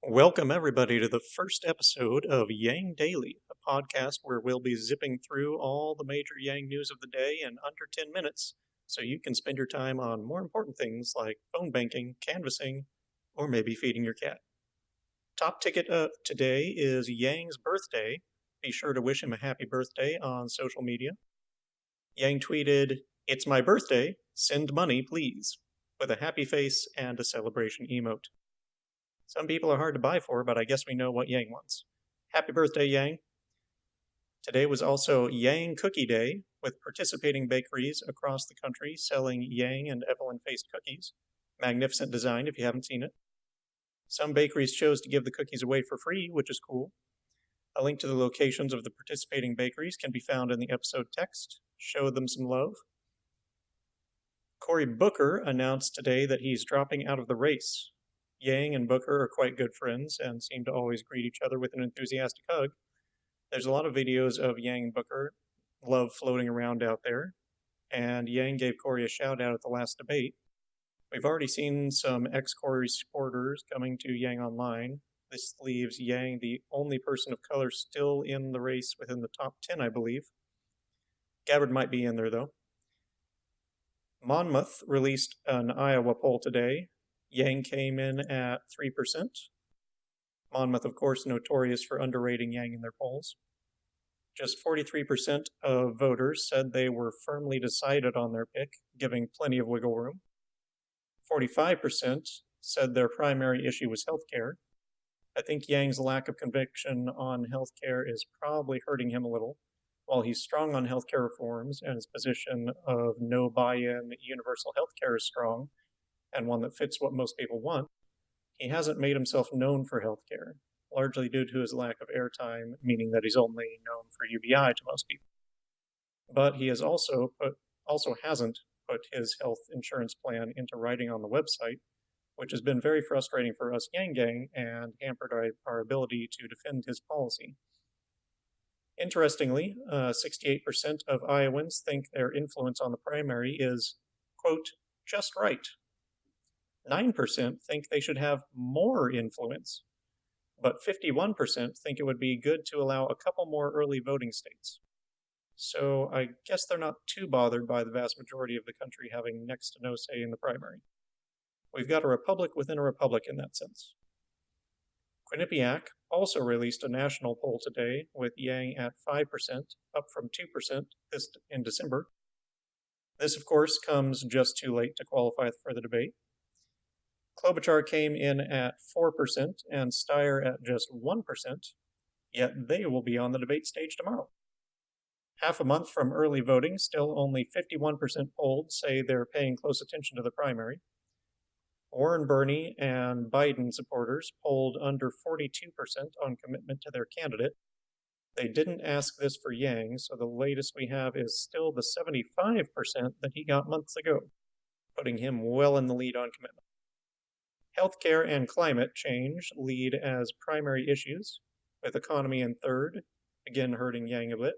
Welcome, everybody, to the first episode of Yang Daily, a podcast where we'll be zipping through all the major Yang news of the day in under 10 minutes so you can spend your time on more important things like phone banking, canvassing, or maybe feeding your cat. Top ticket today is Yang's birthday. Be sure to wish him a happy birthday on social media. Yang tweeted, "It's my birthday, send money, please," with a happy face and a celebration emote. Some people are hard to buy for, but I guess we know what Yang wants. Happy birthday, Yang. Today was also Yang Cookie Day, with participating bakeries across the country selling Yang and Evelyn-faced cookies. Magnificent design if you haven't seen it. Some bakeries chose to give the cookies away for free, which is cool. A link to the locations of the participating bakeries can be found in the episode text. Show them some love. Cory Booker announced today that he's dropping out of the race. Yang and Booker are quite good friends and seem to always greet each other with an enthusiastic hug. There's a lot of videos of Yang and Booker love floating around out there, and Yang gave Cory a shout out at the last debate. We've already seen some ex-Cory supporters coming to Yang online. This leaves Yang the only person of color still in the race within the top 10, I believe. Gabbard might be in there, though. Monmouth released an Iowa poll today. Yang came in at 3%. Monmouth, of course, notorious for underrating Yang in their polls. Just 43% of voters said they were firmly decided on their pick, giving plenty of wiggle room. 45% said their primary issue was healthcare. I think Yang's lack of conviction on healthcare is probably hurting him a little. While he's strong on healthcare reforms and his position of no buy-in universal healthcare is strong, and one that fits what most people want, he hasn't made himself known for healthcare, largely due to his lack of airtime, meaning that he's only known for UBI to most people. But he has also hasn't put his health insurance plan into writing on the website, which has been very frustrating for us Yang Gang and hampered our ability to defend his policy. Interestingly, 68% of Iowans think their influence on the primary is, quote, just right. 9% think they should have more influence, but 51% think it would be good to allow a couple more early voting states. So I guess they're not too bothered by the vast majority of the country having next to no say in the primary. We've got a republic within a republic in that sense. Quinnipiac also released a national poll today with Yang at 5%, up from 2% in December. This, of course, comes just too late to qualify for the debate. Klobuchar came in at 4% and Steyer at just 1%, yet they will be on the debate stage tomorrow. Half a month from early voting, still only 51% polled say they're paying close attention to the primary. Warren, Bernie, and Biden supporters polled under 42% on commitment to their candidate. They didn't ask this for Yang, so the latest we have is still the 75% that he got months ago, putting him well in the lead on commitment. Healthcare and climate change lead as primary issues, with economy in third, again hurting Yang a bit.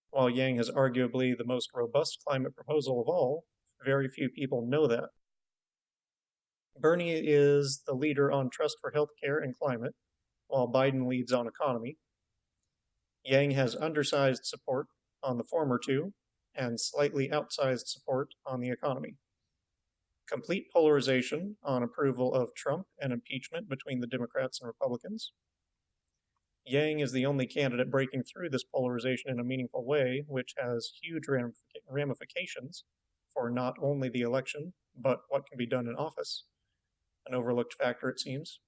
While Yang has arguably the most robust climate proposal of all, very few people know that. Bernie is the leader on trust for healthcare and climate, while Biden leads on economy. Yang has undersized support on the former two, and slightly outsized support on the economy. Complete polarization on approval of Trump and impeachment between the Democrats and Republicans. Yang is the only candidate breaking through this polarization in a meaningful way, which has huge ramifications for not only the election, but what can be done in office. An overlooked factor, it seems.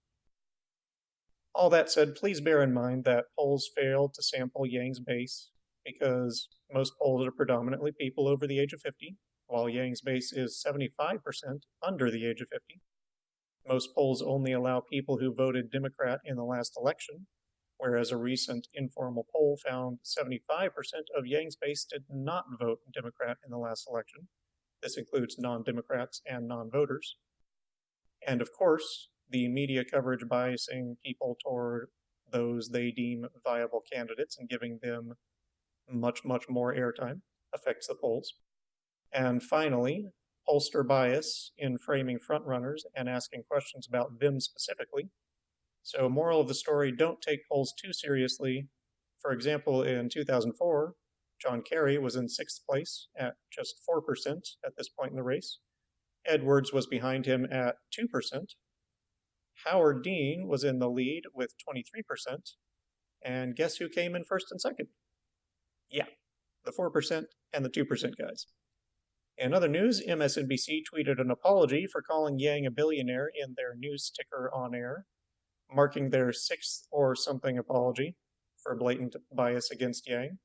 All that said, please bear in mind that polls failed to sample Yang's base because most polls are predominantly people over the age of 50, while Yang's base is 75% under the age of 50. Most polls only allow people who voted Democrat in the last election, whereas a recent informal poll found 75% of Yang's base did not vote Democrat in the last election. This includes non-Democrats and non-voters. And of course, the media coverage biasing people toward those they deem viable candidates and giving them much, much more airtime affects the polls. And finally, pollster bias in framing frontrunners and asking questions about them specifically. So, moral of the story, don't take polls too seriously. For example, in 2004, John Kerry was in sixth place at just 4% at this point in the race. Edwards was behind him at 2%. Howard Dean was in the lead with 23%. And guess who came in first and second? Yeah, the 4% and the 2% guys. In other news, MSNBC tweeted an apology for calling Yang a billionaire in their news ticker on air, marking their sixth or something apology for blatant bias against Yang.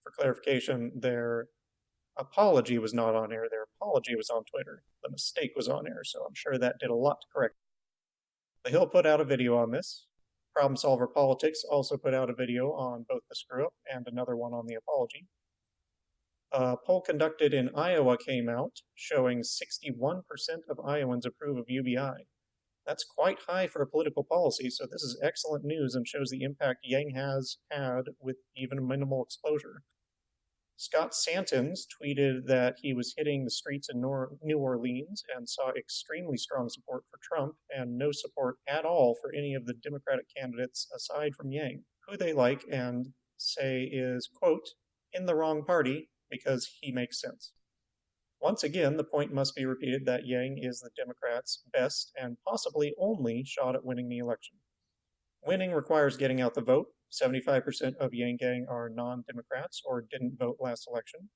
For clarification, their apology was not on air, their apology was on Twitter. The mistake was on air, so I'm sure that did a lot to correct. The Hill put out a video on this. Problem Solver Politics also put out a video on both the screw-up and another one on the apology. A poll conducted in Iowa came out showing 61% of Iowans approve of UBI. That's quite high for a political policy, so this is excellent news and shows the impact Yang has had with even minimal exposure. Scott Santens tweeted that he was hitting the streets in New Orleans and saw extremely strong support for Trump and no support at all for any of the Democratic candidates aside from Yang, who they like and say is, quote, in the wrong party because he makes sense. Once again, the point must be repeated that Yang is the Democrats' best and possibly only shot at winning the election. Winning requires getting out the vote. 75% of Yang Gang are non-Democrats or didn't vote last election.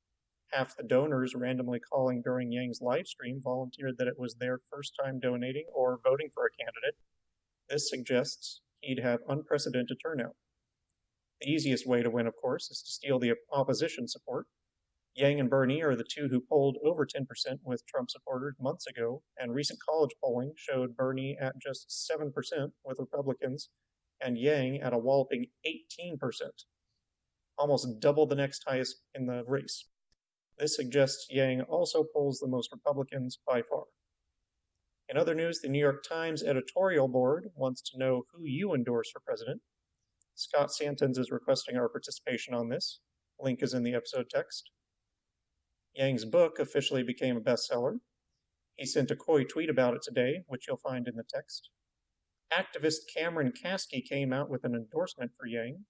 Half the donors randomly calling during Yang's live stream volunteered that it was their first time donating or voting for a candidate. This suggests he'd have unprecedented turnout. The easiest way to win, of course, is to steal the opposition support. Yang and Bernie are the two who polled over 10% with Trump supporters months ago, and recent college polling showed Bernie at just 7% with Republicans and Yang at a walloping 18%, almost double the next highest in the race. This suggests Yang also polls the most Republicans by far. In other news, the New York Times editorial board wants to know who you endorse for president. Scott Santens is requesting our participation on this. Link is in the episode text. Yang's book officially became a bestseller. He sent a coy tweet about it today, which you'll find in the text. Activist Cameron Kasky came out with an endorsement for Yang.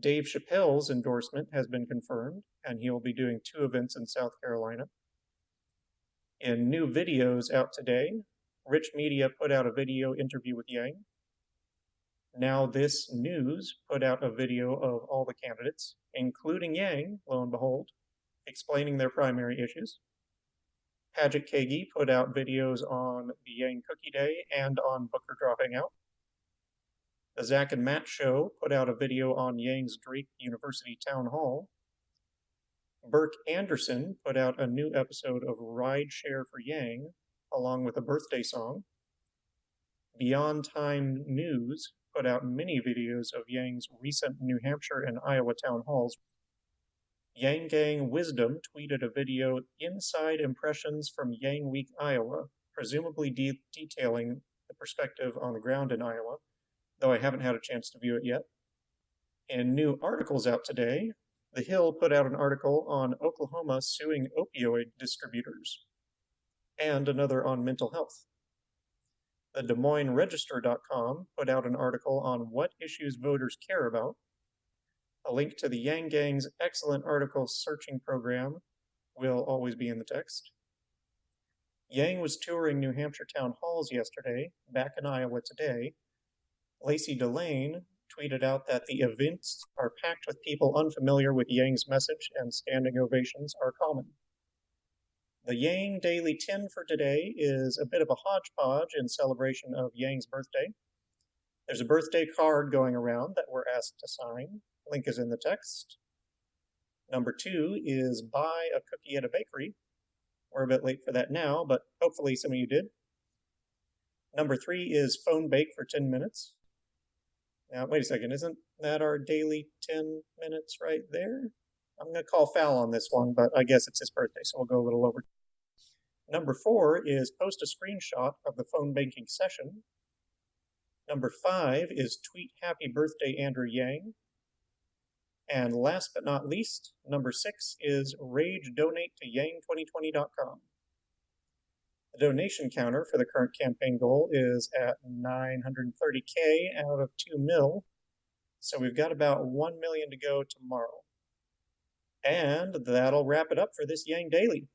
Dave Chappelle's endorsement has been confirmed, and he will be doing 2 events in South Carolina. In new videos out today, Rich Media put out a video interview with Yang. Now This News put out a video of all the candidates, including Yang, lo and behold, explaining their primary issues. Paget Kagi put out videos on the Yang Cookie Day and on Booker dropping out. The Zach and Matt Show put out a video on Yang's Drake University Town Hall. Burke Anderson put out a new episode of Rideshare for Yang, along with a birthday song. Beyond Time News put out mini videos of Yang's recent New Hampshire and Iowa town halls. Yang Gang Wisdom tweeted a video, Inside Impressions from Yang Week, Iowa, presumably detailing the perspective on the ground in Iowa, though I haven't had a chance to view it yet. In new articles out today, The Hill put out an article on Oklahoma suing opioid distributors, and another on mental health. The Des Moines Register.com put out an article on what issues voters care about. A link to the Yang Gang's excellent article searching program will always be in the text. Yang was touring New Hampshire town halls yesterday, back in Iowa today. Lacey Delane tweeted out that the events are packed with people unfamiliar with Yang's message and standing ovations are common. The Yang Daily 10 for today is a bit of a hodgepodge in celebration of Yang's birthday. There's a birthday card going around that we're asked to sign. Link is in the text. Number 2 is buy a cookie at a bakery. We're a bit late for that now, but hopefully some of you did. Number 3 is phone bake for 10 minutes. Now, wait a second, isn't that our daily 10 minutes right there? I'm going to call foul on this one, but I guess it's his birthday, so we'll go a little over. Number 4 is post a screenshot of the phone banking session. Number 5 is tweet happy birthday Andrew Yang. And last but not least, number 6 is rage donate to yang2020.com. The donation counter for the current campaign goal is at 930K out of 2 mil. So we've got about 1 million to go tomorrow. And that'll wrap it up for this Yang Daily.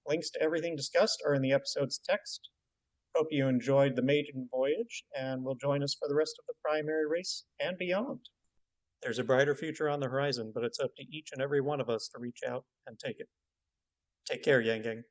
Links to everything discussed are in the episode's text. Hope you enjoyed the maiden voyage and will join us for the rest of the primary race and beyond. There's a brighter future on the horizon, but it's up to each and every one of us to reach out and take it. Take care, Yang Gang.